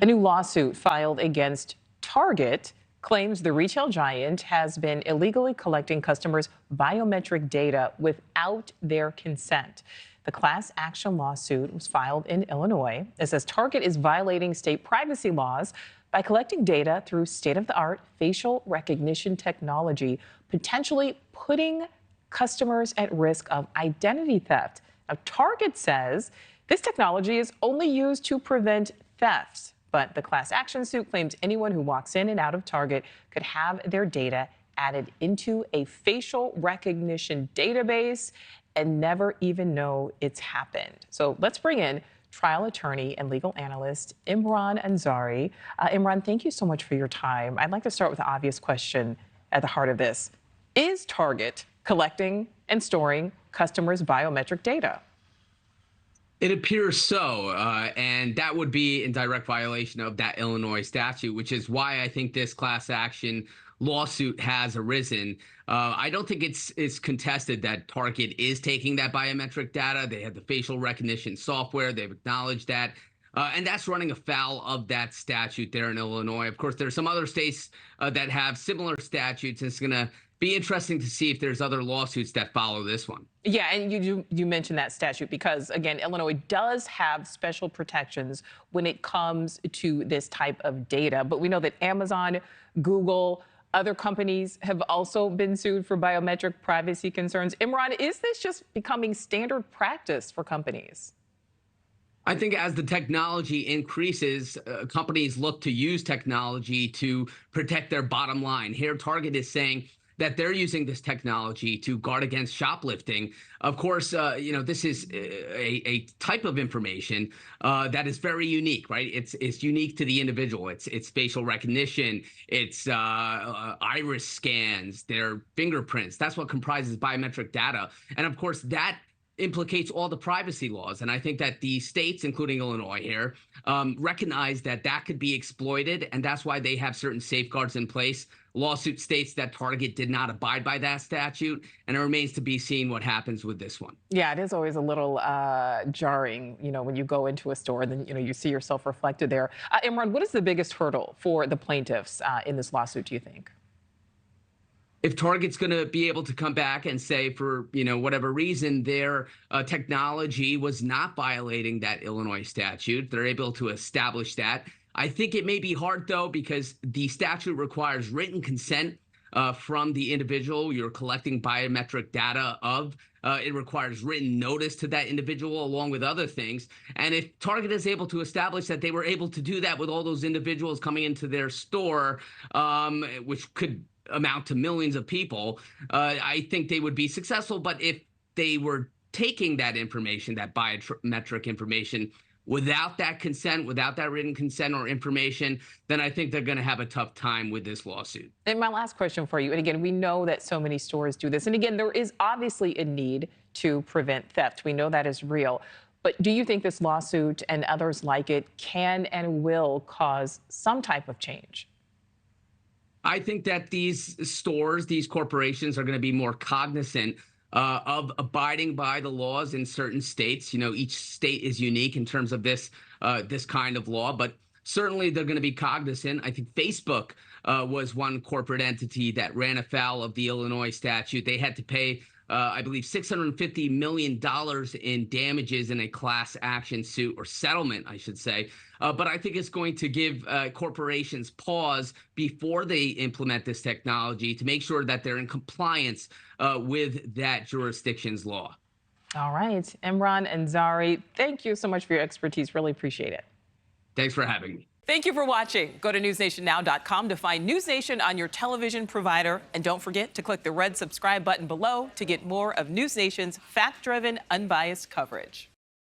A new lawsuit filed against Target claims the retail giant has been illegally collecting customers' biometric data without their consent. The class action lawsuit was filed in Illinois. It says Target is violating state privacy laws by collecting data through state-of-the-art facial recognition technology, potentially putting customers at risk of identity theft. Now, Target says this technology is only used to prevent thefts. But the class action suit claims anyone who walks in and out of Target could have their data added into a facial recognition database and never even know it's happened. So let's bring in trial attorney and legal analyst Imran Ansari. Imran, thank you so much for your time. I'd like to start with the obvious question at the heart of this. Is Target collecting and storing customers' biometric data? It appears so, and that would be in direct violation of that Illinois statute, which is why I think this class action lawsuit has arisen. I don't think it's contested that Target is taking that biometric data. They have the facial recognition software. They've acknowledged that. And that's running afoul of that statute there in Illinois. Of course, there are some other states that have similar statutes. It's going to be interesting to see if there's other lawsuits that follow this one. Yeah, and you mentioned that statute because, again, Illinois does have special protections when it comes to this type of data. But we know that Amazon, Google, other companies have also been sued for biometric privacy concerns. Imran, is this just becoming standard practice for companies? I think as the technology increases, companies look to use technology to protect their bottom line. Here, Target is saying that they're using this technology to guard against shoplifting. Of course, this is a type of information that is very unique, right? It's unique to the individual. It's facial recognition, it's iris scans, their fingerprints. That's what comprises biometric data. And of course, that implicates all the privacy laws. And I think that the states, including Illinois here, recognize that that could be exploited. And that's why they have certain safeguards in place. Lawsuit states that Target did not abide by that statute. And it remains to be seen what happens with this one. Yeah, it is always a little jarring, when you go into a store and then, you see yourself reflected there. Imran, what is the biggest hurdle for the plaintiffs in this lawsuit, do you think? If Target's going to be able to come back and say for, whatever reason, their technology was not violating that Illinois statute, they're able to establish that. I think it may be hard, though, because the statute requires written consent from the individual you're collecting biometric data of. It requires written notice to that individual along with other things. And if Target is able to establish that they were able to do that with all those individuals coming into their store, which could amount to millions of people, I think they would be successful. But if they were taking that information, that biometric information, without that consent, without that written consent or information, then I think they're going to have a tough time with this lawsuit. And my last question for you, and again, we know that so many stores do this. And again, there is obviously a need to prevent theft. We know that is real. But do you think this lawsuit and others like it can and will cause some type of change? I think that these stores, these corporations are going to be more cognizant of abiding by the laws in certain states. Each state is unique in terms of this kind of law, but certainly they're going to be cognizant. I think Facebook was one corporate entity that ran afoul of the Illinois statute. They had to pay, I believe, $650 million in damages in a class action suit, or settlement, I should say. But I think it's going to give corporations pause before they implement this technology to make sure that they're in compliance with that jurisdiction's law. All right. Imran Ansari, thank you so much for your expertise. Really appreciate it. Thanks for having me. Thank you for watching. Go to newsnationnow.com to find News Nation on your television provider. And don't forget to click the red subscribe button below to get more of News Nation's fact-driven, unbiased coverage.